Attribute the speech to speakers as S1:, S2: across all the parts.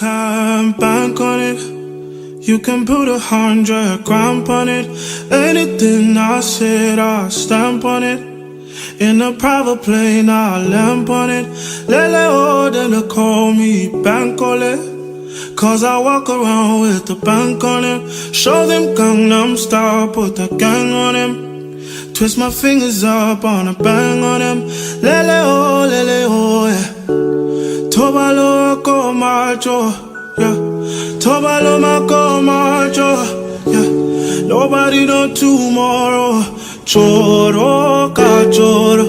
S1: can bank on it. You can put 100 grand on it. Anything I said, I stamp on it. In a private plane, I lamp on it. Lele oh, then they call me Bankole. Cause I walk around with the bank on him. Show them Gangnam Style, put the gang on him. Twist my fingers up on a bang on him. Lele oh, yeah. Tobalo ko macho, yeah. Tobalo mako macho, yeah. Nobody know tomorrow. Choro ka choro.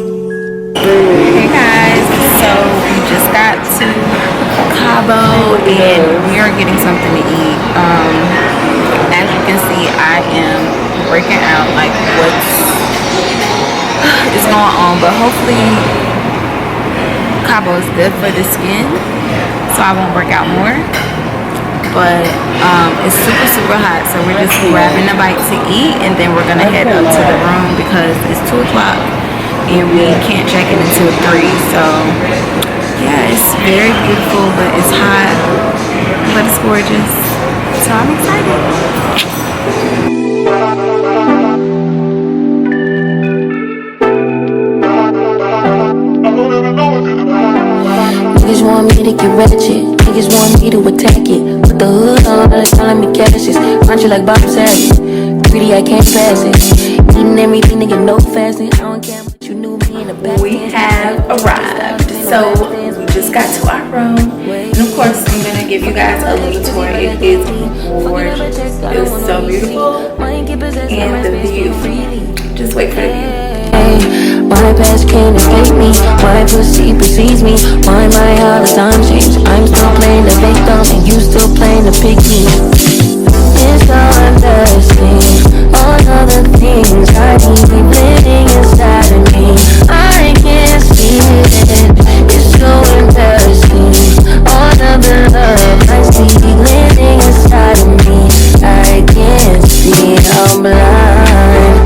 S2: Hey guys, so we just got to Cabo and we are getting something to eat. As you can see, I am breaking out like what's going on, but hopefully Cabo is good for the skin, so I won't break out more. But it's super hot, so we're just grabbing a bite to eat and then we're gonna head up to the room because it's 2 o'clock and we can't check in until 3. So yeah, it's very beautiful, but it's hot, but it's gorgeous, so I'm excited.
S3: Niggas want me to get ratchet, niggas want me to attack it. Put the hood on, all the time me cashes. Punch you like Bob Saget, greedy I can't pass it. Eating everything, nigga, no fasting. I don't care what you knew me in the back.
S2: We have arrived, so we just got to our room. And of course, I'm gonna give you guys a little tour. It is gorgeous, it's so beautiful, and the view. Just wait for the view.
S3: My past can't escape me. My pussy precedes me. Why my all the time change? I'm still playing the victim and you still playing the picky. It's all understanding. All other things I keep living inside of me. I can't see it. It's so interesting. All of the love I see living inside of me. I can't see. I'm blind.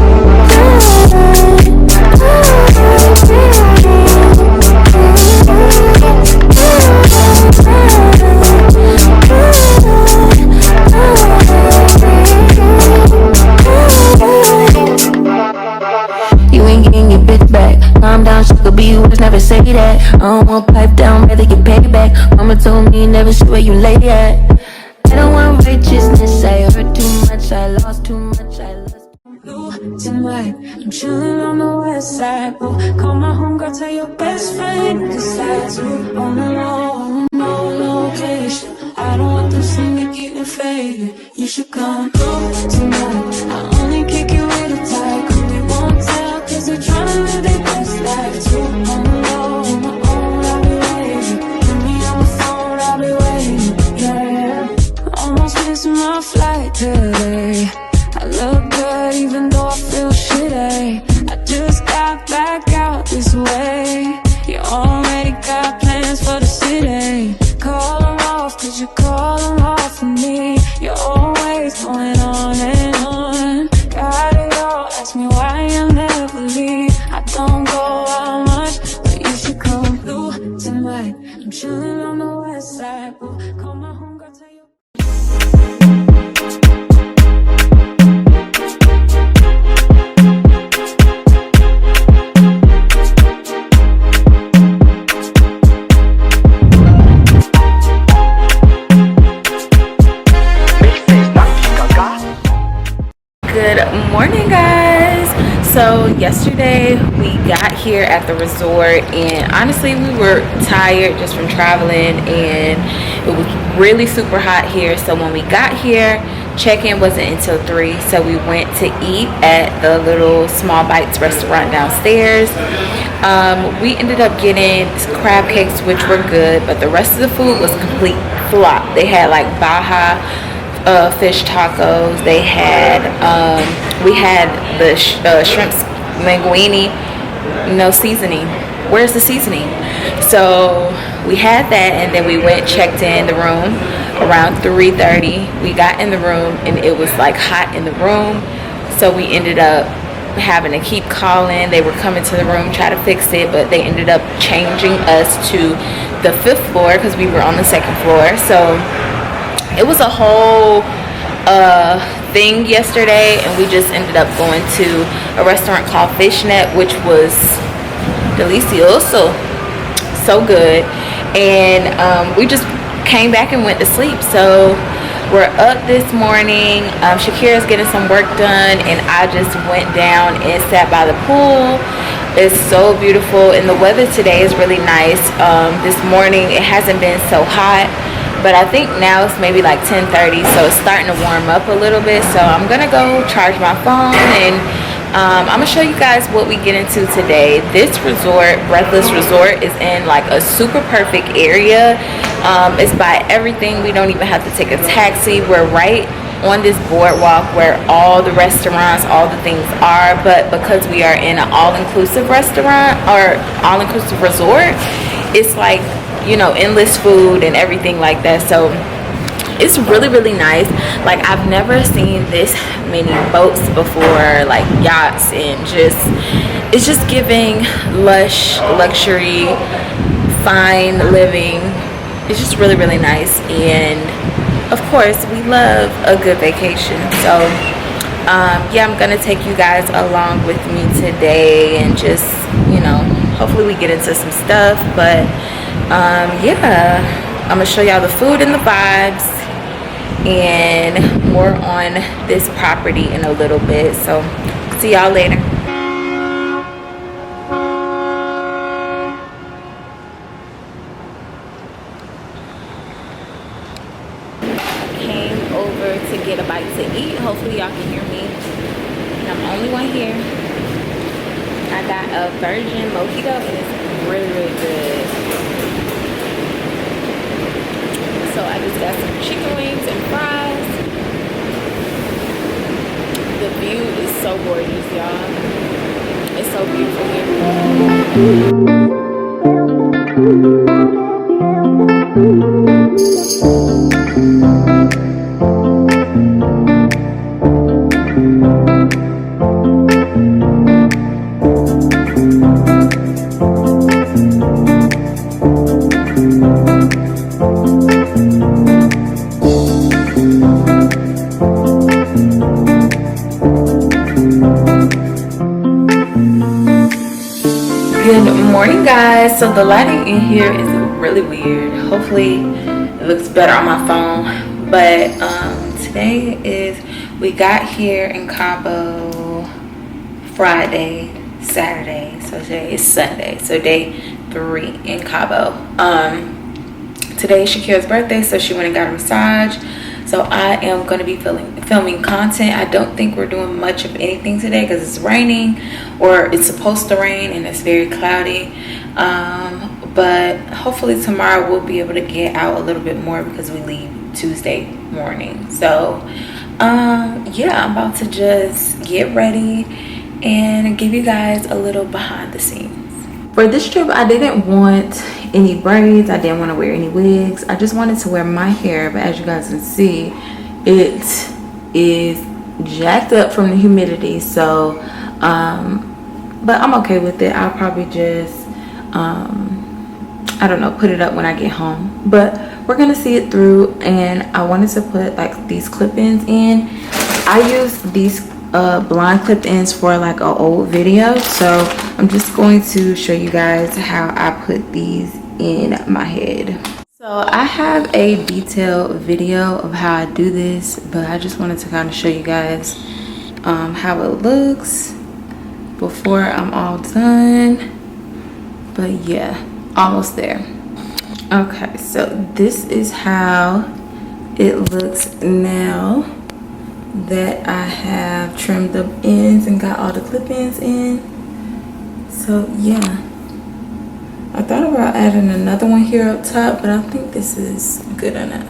S3: You ain't getting your bitch back. Calm down, she could be yours, never say that. I don't want pipe down, rather get paid back. Mama told me never see where you lay at. I don't want righteousness, I hurt too much, I lost too much, I lost. Tonight, I'm chillin' on the west side. Oh, call my homegirl, tell your best friend. Besides you, on the low, no location. I don't want them singing, getting faded. You should come through tonight. I only kick you with a tie. Cause they won't tell, cause they're tryna live their best life too. On the low, on my own, I'll be waiting. Put me on the phone, I'll be waiting. Yeah, almost missing my flight today. I look good even though I feel shitty. I just got back out this way. You already got plans for the city. Call them off cause you call them off for me. You're always going on and on. Got it all, ask me why I never leave. I don't go out much, but you should come through tonight. I'm chillin' on the west side. Ooh, call my homegirl, tell you.
S2: Good morning, guys. So yesterday we got here at the resort and honestly we were tired just from traveling and it was really super hot here. So when we got here, check-in wasn't until 3, so we went to eat at the little Small Bites restaurant downstairs. We ended up getting crab cakes, which were good, but the rest of the food was complete flop. They had like Baja fish tacos. They had we had the shrimp linguine, no seasoning. Where's the seasoning? So we had that, and then we went, checked in the room around 3:30. We got in the room and it was like hot in the room, so we ended up having to keep calling. They were coming to the room, try to fix it, but they ended up changing us to the 5th floor because we were on the 2nd floor. So it was a whole thing yesterday, and we just ended up going to a restaurant called Fishnet, which was delicioso, so good. And we just came back and went to sleep. So we're up this morning. Shakira's getting some work done, and I just went down and sat by the pool. It's so beautiful, and the weather today is really nice. This morning it hasn't been so hot, but I think now it's maybe like 10:30, so it's starting to warm up a little bit. So I'm gonna go charge my phone, and I'm gonna show you guys what we get into today. This resort, Breathless Resort, is in like a super perfect area. It's by everything. We don't even have to take a taxi. We're right on this boardwalk where all the restaurants, all the things are. But because we are in an all-inclusive restaurant or all-inclusive resort, it's like, you know, endless food and everything like that. So it's really, really nice. Like, I've never seen this many boats before, like yachts, and just, it's just giving lush luxury, fine living. It's just really, really nice. And of course, we love a good vacation. So yeah, I'm gonna take you guys along with me today, and just, you know, hopefully we get into some stuff. But yeah, I'm gonna show y'all the food and the vibes and more on this property in a little bit. So see y'all later. Came over to get a bite to eat. Hopefully y'all can hear me, and I'm the only one here. I got a virgin mojito, and it's really, really good. So I just got some chicken wings and fries. The view is so gorgeous, y'all. It's so beautiful Good morning, guys. So the lighting in here is really weird. Hopefully it looks better on my phone. But today is, we got here in Cabo Friday, Saturday, so today is Sunday, so day 3 in Cabo. Today is Shakira's birthday, so she went and got a massage. So I am going to be filming content. I don't think we're doing much of anything today because it's raining, or it's supposed to rain, and it's very cloudy. But hopefully tomorrow we'll be able to get out a little bit more because we leave Tuesday morning. So yeah, I'm about to just get ready and give you guys a little behind the scenes. For this trip, I didn't want any braids. I didn't want to wear any wigs. I just wanted to wear my hair, but as you guys can see, it is jacked up from the humidity. So but I'm okay with it. I'll probably just I don't know, put it up when I get home. But we're gonna see it through, and I wanted to put like these clip-ins in. I use these blonde clip-ins for like an old video, so I'm just going to show you guys how I put these in my head. So I have a detailed video of how I do this, but I just wanted to kind of show you guys how it looks before I'm all done. But yeah, almost there. Okay, so this is how it looks now that I have trimmed the ends and got all the clip-ins in. So yeah, I thought about adding another one here up top, but I think this is good enough.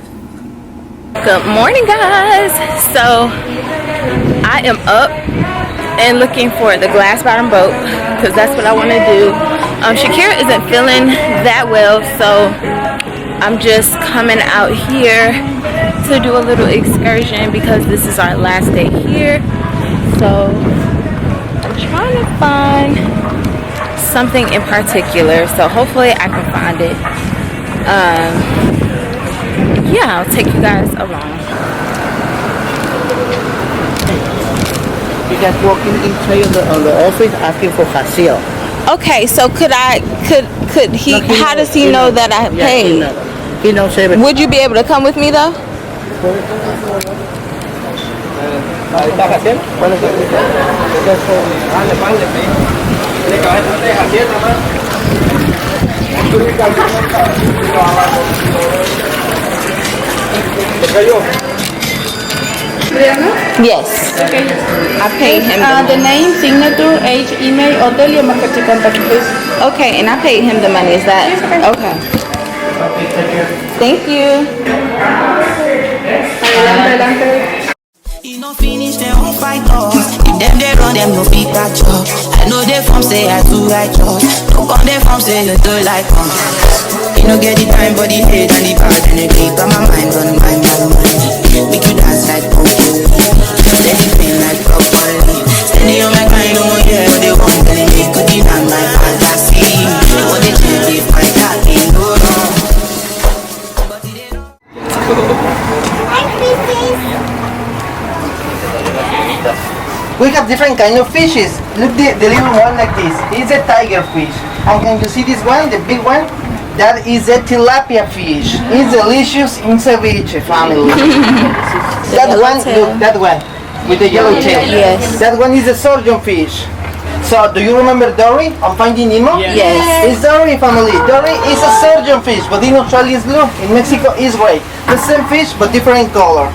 S2: Good morning, guys. So I am up and looking for the glass bottom boat because that's what I want to do. Shakira isn't feeling that well, so I'm just coming out here to do a little excursion because this is our last day here. So I'm trying to find something in particular, so hopefully I can find it. yeah, I'll take you guys along.
S4: You guys walking inside on the office asking for Hasil.
S2: Okay, so could he?
S4: No,
S2: How does he know that I paid?
S4: He knows everything.
S2: Would you be able to come with me though? Yes.
S5: Okay.
S2: I paid him.
S5: The name, signature, age, email, hotel, your marketing contact, please.
S2: Okay, and I paid him the money. Is that okay? Thank you.
S5: Adelante.
S6: You no finish, they won't fight us. If them they run, them no big catch up. I know they from say I too righteous. No come they from say you don't like us. You no get the time, but the hate and the bad energy. Got my mind on my mind. Make you dance like pumpkin. Let it pain like broccoli. Standing on my mind, no one here, but they won't telling me good deny my fantasy. What they change if I got it, no wrong.
S4: We have different kind of fishes. Look the little one like this. It's a tiger fish. And can you see this one, the big one? That is a tilapia fish. It's delicious in ceviche family. That one, look, that one with the yellow tail.
S2: Yes.
S4: That one is a surgeon fish. So, do you remember Dory on Finding Nemo?
S2: Yes.
S4: It's Dory family. Dory is a surgeon fish, but in Australia is blue. In Mexico is gray. The same fish, but different color.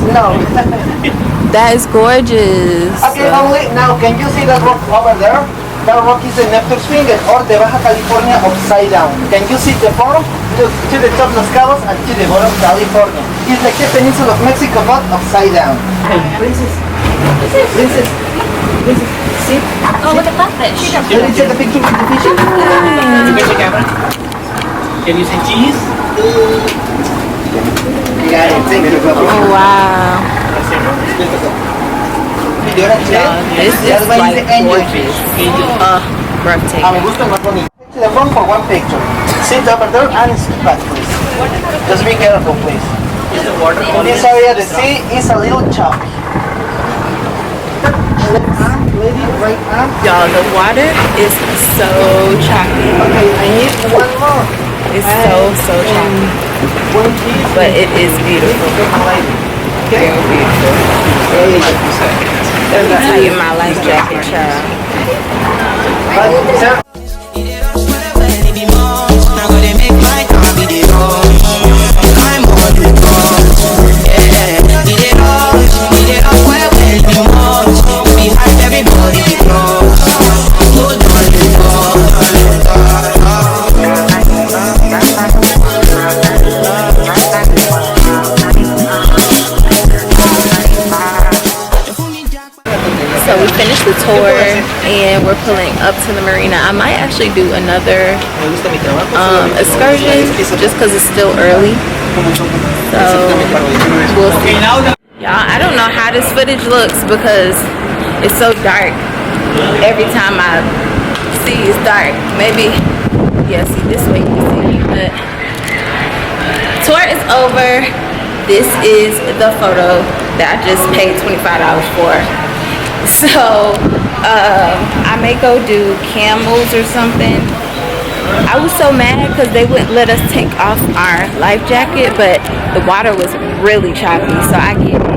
S4: No.
S2: That is gorgeous.
S4: Okay, family, now can you see that rock over there? That rock is the Neptune's finger or the Baja California upside down. Can you see the bottom? Look to the top Los Cabos and to the bottom California. It's like the peninsula of Mexico but upside down. Hey, princess. See?
S2: Oh, look at that fish.
S4: Can you take a picture with the fish?
S7: You get the camera? Can you say cheese?
S4: Yeah, thank you.
S2: Oh wow. This is like gorgeous. Breathtaking.
S4: Me gusta más bonito. To the front for one picture. Sit over there and sit back, please. Just be careful, please. In this area, the sea is a little choppy. Left arm, lady, right arm.
S2: Y'all, the water is so choppy.
S4: Okay, I need one more.
S2: It's so choppy.
S4: One piece.
S2: But it is beautiful. Very beautiful. Let me tell you my life jacket, child.
S6: Now go they make my car be the rush. I'm on the rush. Yeah, need it all, well, too much. Behind everybody we close. Hold on the
S2: So we finished the tour and we're pulling up to the marina. I might actually do another excursion just because it's still early. So we'll see. Y'all, I don't know how this footage looks because it's so dark. Every time I see it's dark. Maybe, yeah, see this way you can see me. But tour is over. This is the photo that I just paid $25 for. So I may go do Camels or something. I was so mad because they wouldn't let us take off our life jacket, but the water was really choppy, so I get it.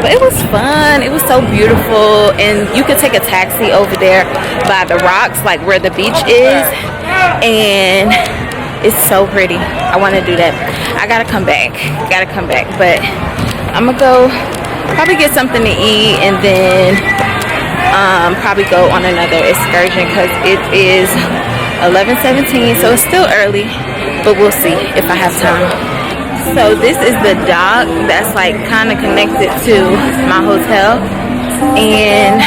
S2: But it was fun. It was so beautiful, and you could take a taxi over there by the rocks, like where the beach is, and it's so pretty. I want to do that. I gotta come back. But I'm gonna go probably get something to eat and then probably go on another excursion because it is 11:17, so it's still early, but we'll see if I have time. So this is the dock that's like kind of connected to my hotel, and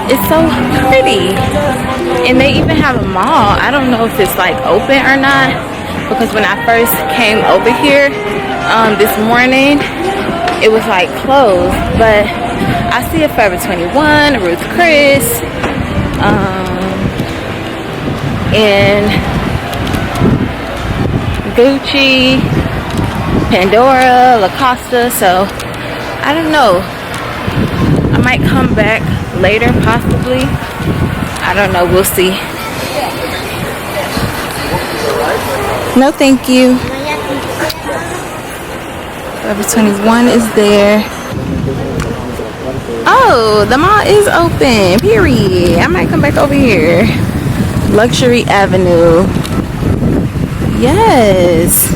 S2: it's so pretty. And they even have a mall. I don't know if it's like open or not, because when I first came over here this morning, it was like closed, but I see a Forever 21, a Ruth Chris, and Gucci, Pandora, Lacoste. So I don't know, I might come back later possibly. I don't know, we'll see. No thank you. Forever 21 is there. Oh, the mall is open, period. I might come back over here. Luxury Avenue. Yes.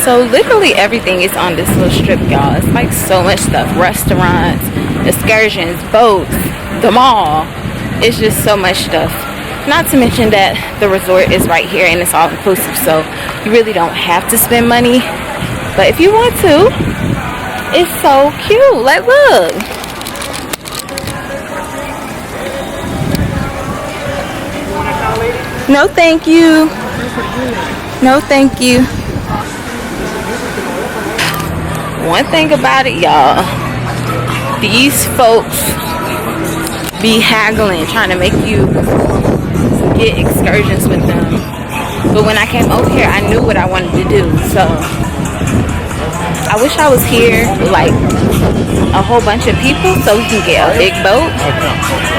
S2: So literally everything is on this little strip, y'all. It's like so much stuff. Restaurants, excursions, boats, the mall. It's just so much stuff. Not to mention that the resort is right here and it's all inclusive, so you really don't have to spend money. But if you want to, it's so cute. Like, look. No thank you. No thank you. One thing about it, y'all, these folks be haggling, trying to make you get excursions with them. But when I came over here, I knew what I wanted to do. So I wish I was here with like a whole bunch of people so we can get a big boat.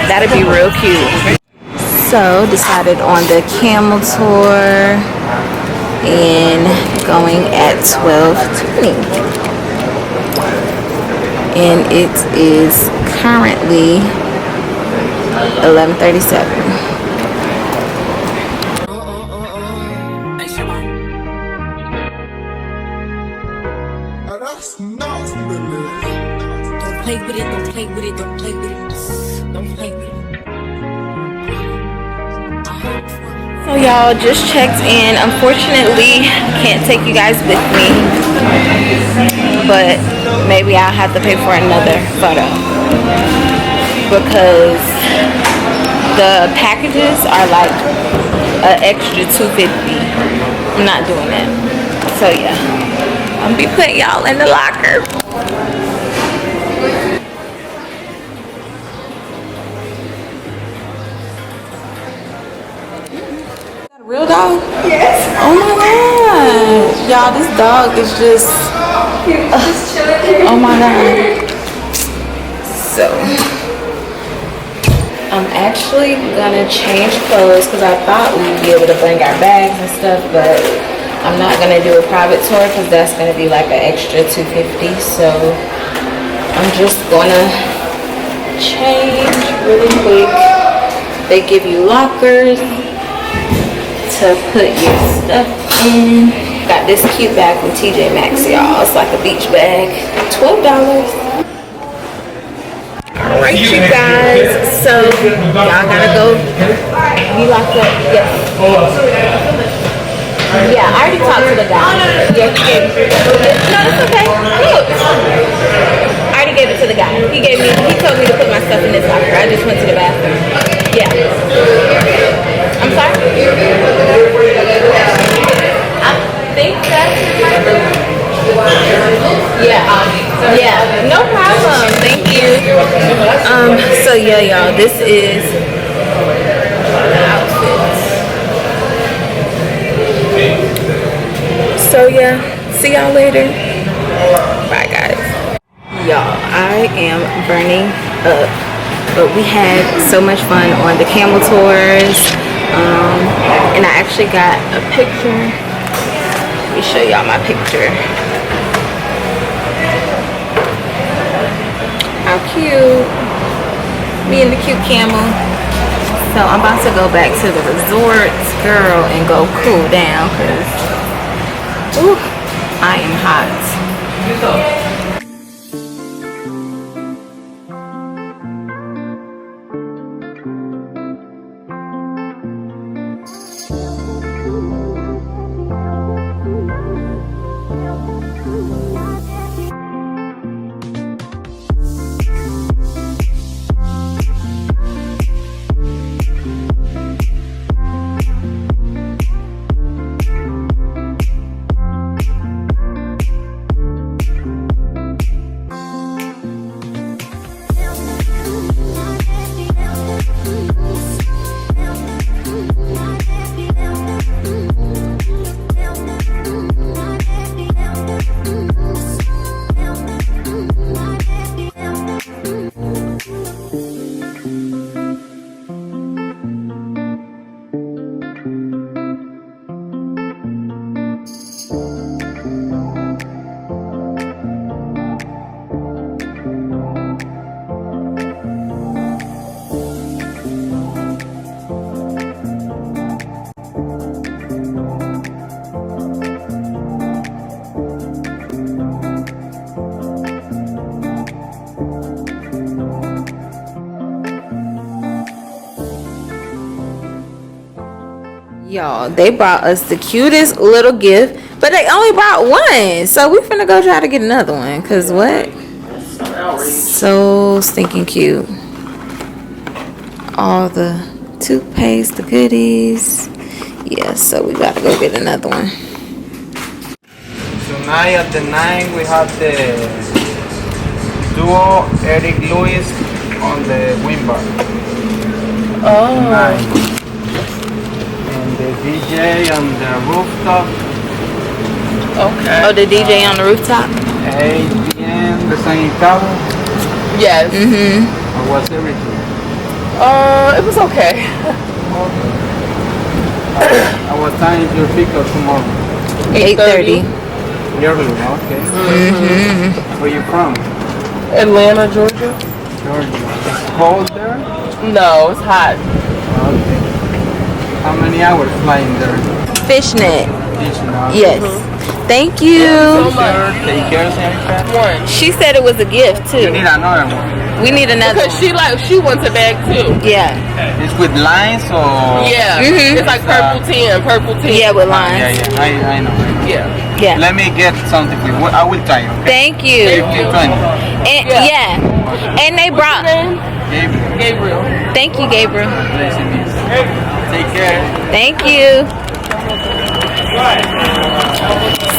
S2: That'd be real cute. So decided on the Camel tour and going at 12:20. And it is currently 11:37.
S3: Don't play with it, don't play with it, don't play with it. Don't play with it.
S2: So y'all, just checked in. Unfortunately, can't take you guys with me, but maybe I'll have to pay for another photo because the packages are like an extra $250. I'm not doing that. So yeah, I'm gonna be putting y'all in the locker. Real dog? Yes. Oh my god. Y'all, this dog is just oh my god. So I'm actually gonna change clothes because I thought we'd be able to bring our bags and stuff, but I'm not gonna do a private tour because that's gonna be like an extra $250. So I'm just gonna change really quick. They give you lockers to put your stuff in. Got this cute bag from TJ Maxx, y'all. It's like a beach bag. $12. Alright, you guys. So y'all gotta go. You locked up? Yes. Yeah, I already talked to the guy. Yeah, he gave it. No, that's okay. Look. I already gave it to the guy. He told me to put my stuff in this locker. I just went to the bathroom. Yeah. I'm sorry? I think that's my room. Yeah, no problem. Thank you. So yeah, y'all, this is the outfit. So yeah, see y'all later. Bye guys. Y'all, I am burning up, but we had so much fun on the camel tours. And I actually got a picture. Let me show y'all my picture. How cute. Me and the cute camel. So I'm about to go back to the resort, girl, and go cool down because I am hot. Y'all, they brought us the cutest little gift, but they only brought one, so we finna go try to get another one. Cause what? So stinking cute. All the toothpaste, the goodies. Yeah, so we gotta go get another one.
S8: Tonight at the 9 we have the duo Eric Lewis on the wind bar.
S5: Oh.
S8: Tonight. And the DJ on the rooftop.
S5: Okay.
S2: Oh, the DJ on the rooftop?
S8: 8 p.m. the same Cabo.
S5: Yes.
S8: Or was everything?
S5: It was okay.
S8: At what time is your pickup tomorrow?
S2: 8:30.
S8: Early, okay. Where you from?
S5: Atlanta, Georgia.
S8: Georgia. It's cold there?
S5: No, it's hot.
S8: Okay. How many hours flying there?
S2: Fishnet.
S8: Fishnet.
S2: Yes. Thank you.
S8: Take care, Santa.
S5: One.
S2: She said it was a gift
S8: You
S2: too.
S8: need another one.
S2: We need another
S5: Because
S2: one.
S5: she wants a bag too.
S2: Yeah.
S8: It's with lines or?
S5: Yeah. It's like purple 10, purple 10.
S2: Yeah, with
S8: Yeah,
S2: lines.
S8: yeah. I know.
S5: Yeah.
S2: Yeah.
S8: Let me get something for you. I will try. Okay?
S2: Thank you.
S8: 15, 20.
S2: And, yeah. And they brought.
S8: Gabriel.
S5: Gabriel.
S2: Thank you, Gabriel.
S8: Blessing you. Take care.
S2: Thank you.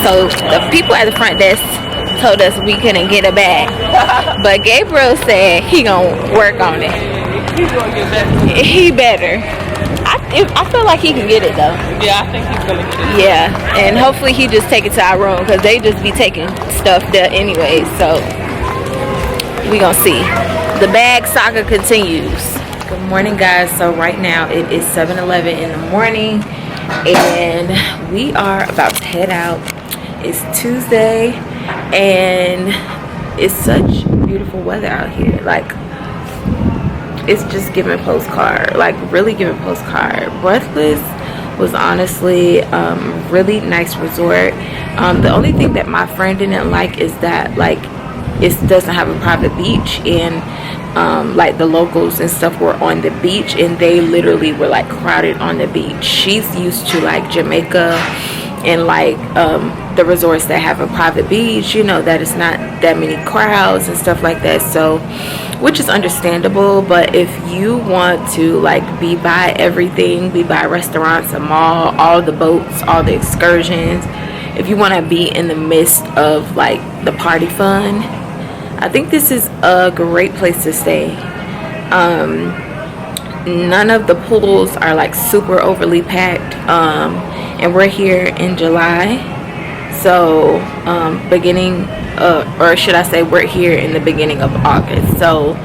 S2: So the people at the front desk told us we couldn't get a bag, but Gabriel said he gonna work on it.
S5: He's going to get that.
S2: He better. I feel like he can get it though.
S5: Yeah, I think he's going to get it.
S2: Yeah, and hopefully he just take it to our room because they just be taking stuff there anyway. So we gonna see. The bag saga continues. Good morning, guys. So right now it is 7:11 in the morning, and we are about to head out. It's Tuesday, and it's such beautiful weather out here. Like, it's just giving postcard, like really giving postcard. Breathless was honestly really nice resort. The only thing that my friend didn't like is that like it doesn't have a private beach, and like the locals and stuff were on the beach and they literally were like crowded on the beach. She's used to like Jamaica and like the resorts that have a private beach, you know, that it's not that many crowds and stuff like that. So, which is understandable, but if you want to like be by everything, be by restaurants, a mall, all the boats, all the excursions, if you want to be in the midst of like the party fun, I think this is a great place to stay. None of the pools are like super overly packed, and we're here in July, so beginning or should I say we're here in the beginning of August. So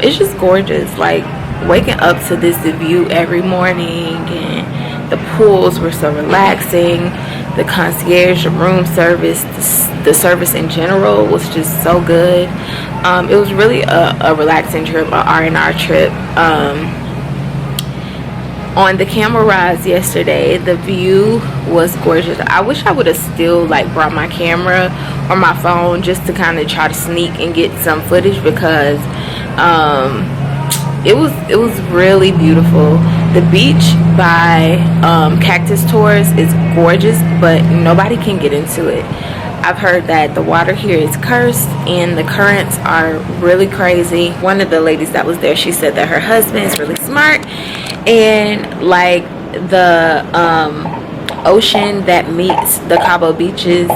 S2: it's just gorgeous, like waking up to this view every morning, and the pools were so relaxing. The concierge, the room service, the service in general was just so good. It was really a relaxing trip, a R&R trip. On the camel rides yesterday, the view was gorgeous. I wish I would have still like brought my camera or my phone just to kind of try to sneak and get some footage, because it was really beautiful. The beach by Cactus Tours is gorgeous, but nobody can get into it. I've heard that the water here is cursed and the currents are really crazy. One of the ladies that was there, she said that her husband is really smart, and like the ocean that meets the Cabo beaches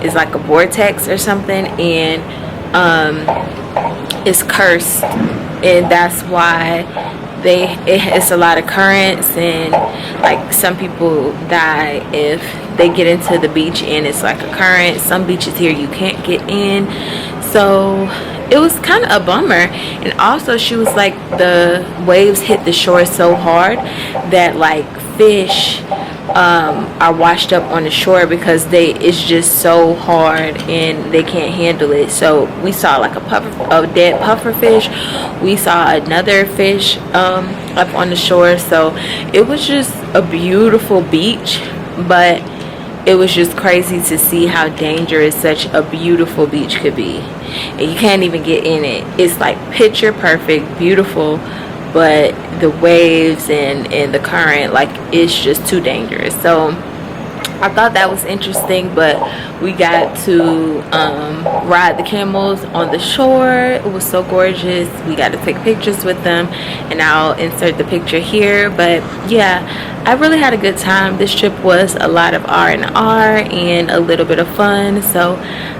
S2: is like a vortex or something, and it's cursed, and that's why it's a lot of currents, and like some people die if they get into the beach and it's like a current. Some beaches here you can't get in, so it was kind of a bummer. And also she was like, the waves hit the shore so hard that like fish are washed up on the shore because it's just so hard and they can't handle it. So we saw like a dead puffer fish. We saw another fish up on the shore. So it was just a beautiful beach, but it was just crazy to see how dangerous such a beautiful beach could be, and you can't even get in it. It's like picture perfect, beautiful, but the waves and the current, like, it's just too dangerous. So I thought that was interesting, but we got to ride the camels on the shore. It was so gorgeous. We got to take pictures with them, and I'll insert the picture here. But yeah, I really had a good time. This trip was a lot of R&R and a little bit of fun. So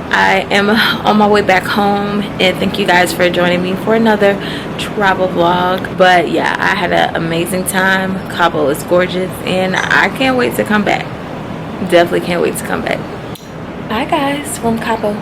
S2: I am on my way back home, and thank you guys for joining me for another travel vlog. But yeah, I had an amazing time. Cabo is gorgeous, and I can't wait to come back. Definitely can't wait to come back. Bye guys from Cabo.